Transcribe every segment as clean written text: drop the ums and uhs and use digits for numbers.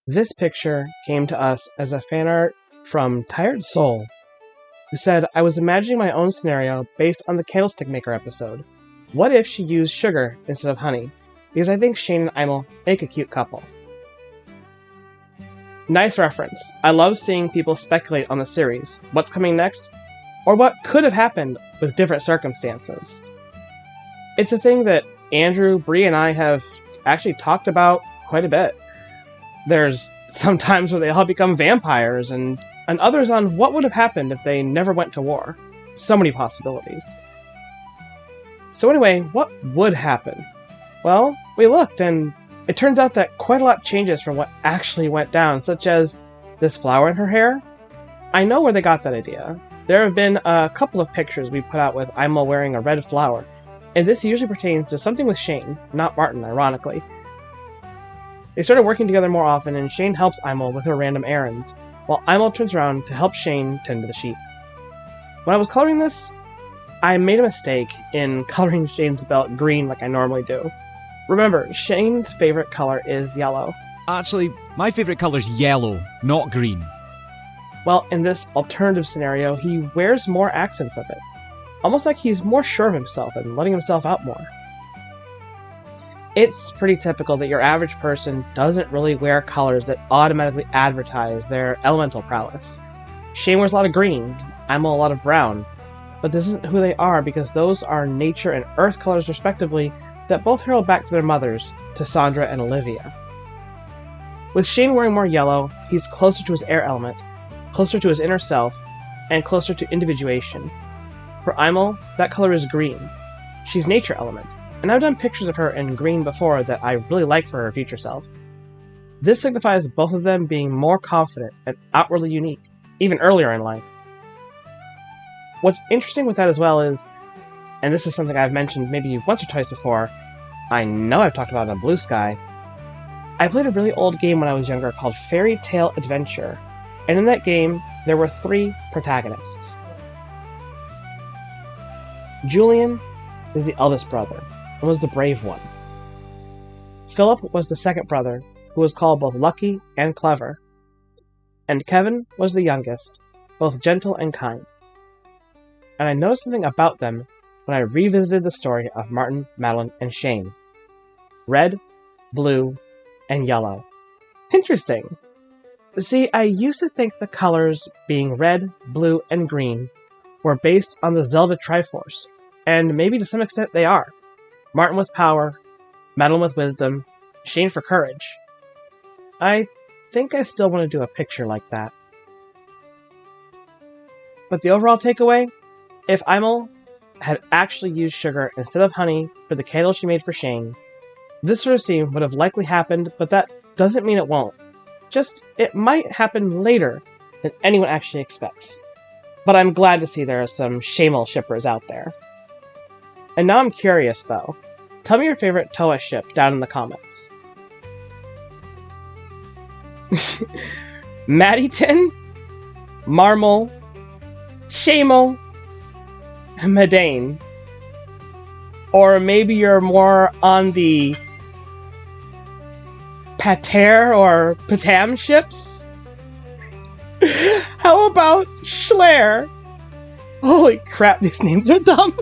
This picture came to us as a fan art from Tired Soul, who said, I was imagining my own scenario based on the Candlestick Maker episode. What if she used sugar instead of honey? Because I think Shane and Imel make a cute couple. Nice reference. I love seeing people speculate on the series, what's coming next, or what could have happened with different circumstances. It's a thing that Andrew, Bree, and I have actually talked about quite a bit. There's some times where they all become vampires, and others on what would have happened if they never went to war. So many possibilities. So anyway, what would happen? Well, we looked, and it turns out that quite a lot changes from what actually went down, such as this flower in her hair. I know where they got that idea. There have been a couple of pictures we put out with Imel wearing a red flower, and this usually pertains to something with Shane, not Martin, ironically. They started working together more often, and Shane helps Imel with her random errands, while Imel turns around to help Shane tend to the sheep. When I was coloring this, I made a mistake in coloring Shane's belt green like I normally do. Remember, Shane's favorite color is yellow. Actually, my favourite colour's yellow, not green. Well, in this alternative scenario, he wears more accents of it. Almost like he's more sure of himself and letting himself out more. It's pretty typical that your average person doesn't really wear colors that automatically advertise their elemental prowess. Shane wears a lot of green, Imel a lot of brown, but this isn't who they are because those are nature and earth colors respectively that both herald back to their mothers, to Sandra and Olivia. With Shane wearing more yellow, he's closer to his air element, closer to his inner self, and closer to individuation. For Imel, that color is green. She's nature element, and I've done pictures of her in green before that I really like for her future self. This signifies both of them being more confident and outwardly unique, even earlier in life. What's interesting with that as well is, and this is something I've mentioned maybe once or twice before, I know I've talked about it on Blue Sky, I played a really old game when I was younger called Fairy Tale Adventure, and in that game, there were 3 protagonists. Julian is the eldest brother, and was the brave one. Philip was the second brother, who was called both lucky and clever. And Kevin was the youngest, both gentle and kind. And I noticed something about them when I revisited the story of Martin, Madeline, and Shane. Red, blue, and yellow. Interesting. See, I used to think the colors being red, blue, and green were based on the Zelda Triforce, and maybe to some extent they are. Martin with power, Madeline with wisdom, Shane for courage. I think I still want to do a picture like that. But the overall takeaway? If Imel had actually used sugar instead of honey for the candle she made for Shane, this sort of scene would have likely happened, but that doesn't mean it won't. Just, it might happen later than anyone actually expects. But I'm glad to see there are some Shamel shippers out there. And now I'm curious, though. Tell me your favorite Toa ship down in the comments. Maddieton, Marmel, Shamel, Medane. Or maybe you're more on the Pater or Patam ships? How about Schler? Holy crap, these names are dumb.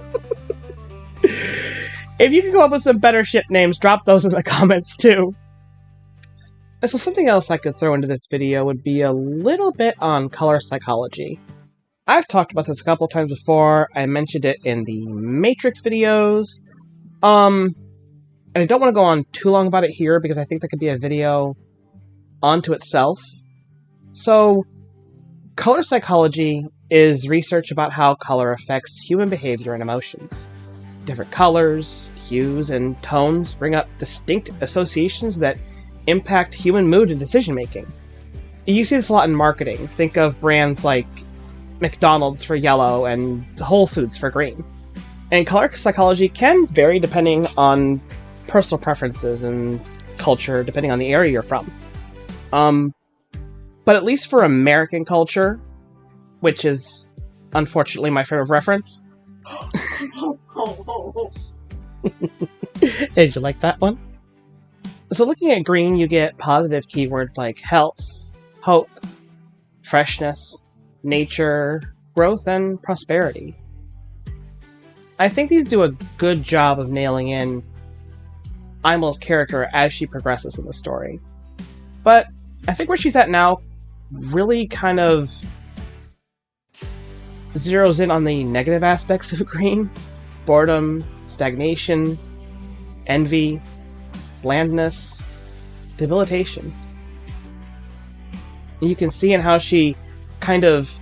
If you can come up with some better ship names, drop those in the comments too. So something else I could throw into this video would be a little bit on color psychology. I've talked about this a couple times before. I mentioned it in the Matrix videos. And I don't want to go on too long about it here because I think that could be a video onto itself. So, color psychology is research about how color affects human behavior and emotions. Different colors, hues, and tones bring up distinct associations that impact human mood and decision-making. You see this a lot in marketing. Think of brands like McDonald's for yellow and Whole Foods for green. And color psychology can vary depending on personal preferences and culture, depending on the area you're from. But at least for American culture, which is unfortunately my frame of reference. Did you like that one? So looking at green, you get positive keywords like health, hope, freshness, nature, growth, and prosperity. I think these do a good job of nailing in Imel's character as she progresses in the story. But I think where she's at now really kind of zeroes in on the negative aspects of green. Boredom, stagnation, envy, blandness, debilitation. And you can see in how she kind of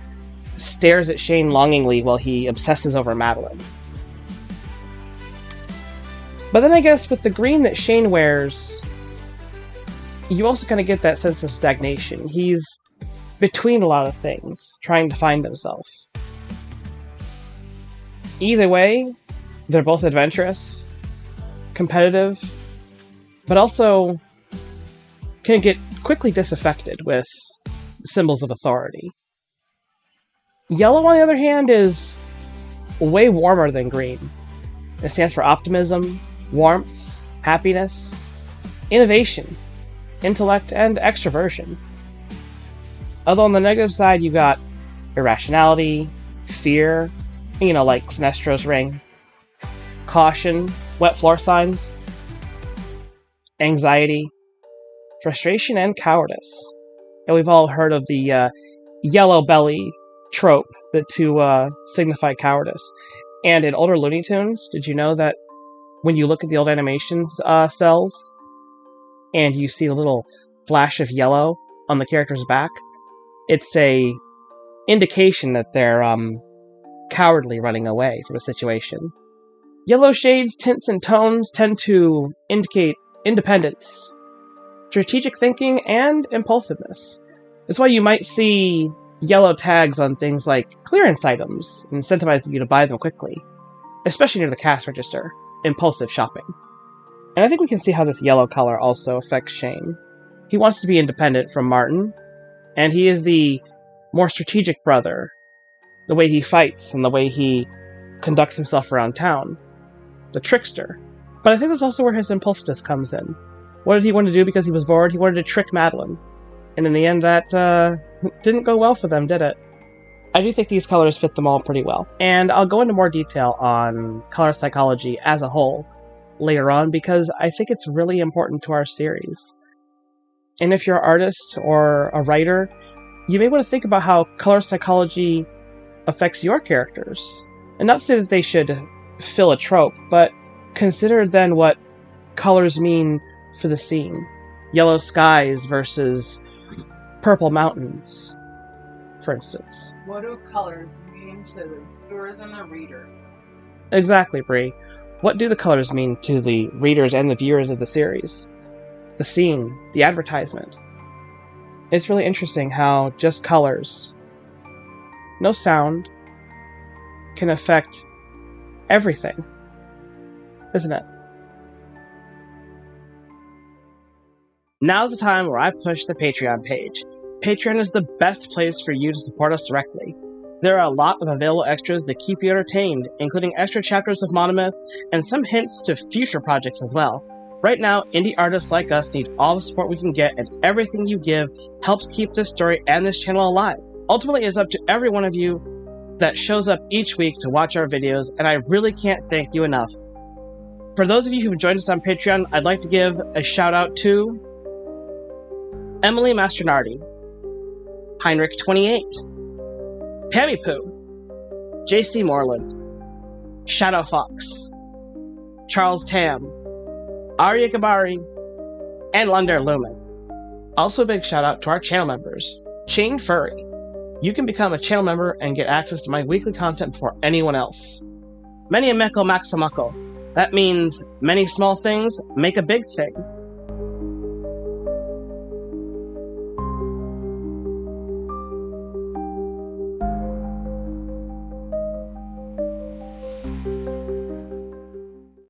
stares at Shane longingly while he obsesses over Madeline. But then I guess with the green that Shane wears, you also kind of get that sense of stagnation. He's between a lot of things, trying to find himself. Either way, they're both adventurous, competitive, but also can get quickly disaffected with symbols of authority. Yellow, on the other hand, is way warmer than green. It stands for optimism, warmth, happiness, innovation, intellect, and extroversion. Although on the negative side, you got irrationality, fear, like Sinestro's ring, caution, wet floor signs, anxiety, frustration, and cowardice. And we've all heard of the yellow belly trope to signify cowardice. And in older Looney Tunes, did you know that when you look at the old animations cells and you see a little flash of yellow on the character's back, it's a indication that they're cowardly running away from a situation. Yellow shades, tints, and tones tend to indicate independence, strategic thinking, and impulsiveness. That's why you might see yellow tags on things like clearance items, incentivizing you to buy them quickly, especially near the cash register. Impulsive shopping. And I think we can see how this yellow color also affects Shane. He wants to be independent from Martin, and he is the more strategic brother, the way he fights and the way he conducts himself around town. The trickster. But I think that's also where his impulsiveness comes in. What did he want to do because he was bored? He wanted to trick Madeline. And in the end, that didn't go well for them, did it? I do think these colors fit them all pretty well. And I'll go into more detail on color psychology as a whole later on, because I think it's really important to our series. And if you're an artist or a writer, you may want to think about how color psychology affects your characters. And not to say that they should fill a trope, but consider then what colors mean for the scene. Yellow skies versus purple mountains, for instance. What do colors mean to the viewers and the readers? Exactly, Bree. What do the colors mean to the readers and the viewers of the series? The scene, the advertisement. It's really interesting how just colors, no sound, can affect everything, isn't it? Now's the time where I push the Patreon page. Patreon is the best place for you to support us directly. There are a lot of available extras that keep you entertained, including extra chapters of Monomyth and some hints to future projects as well. Right now, indie artists like us need all the support we can get, and everything you give helps keep this story and this channel alive. Ultimately, it's up to every one of you that shows up each week to watch our videos, and I really can't thank you enough. For those of you who've joined us on Patreon, I'd like to give a shout out to Emily Mastronardi, Heinrich28, Pammy Poo, JC Moreland, Shadow Fox, Charles Tam, Arya Gabari, and Lunder Lumen. Also a big shout out to our channel members, Chain Furry. You can become a channel member and get access to my weekly content before anyone else. Many a Meko Maxamako. That means many small things make a big thing.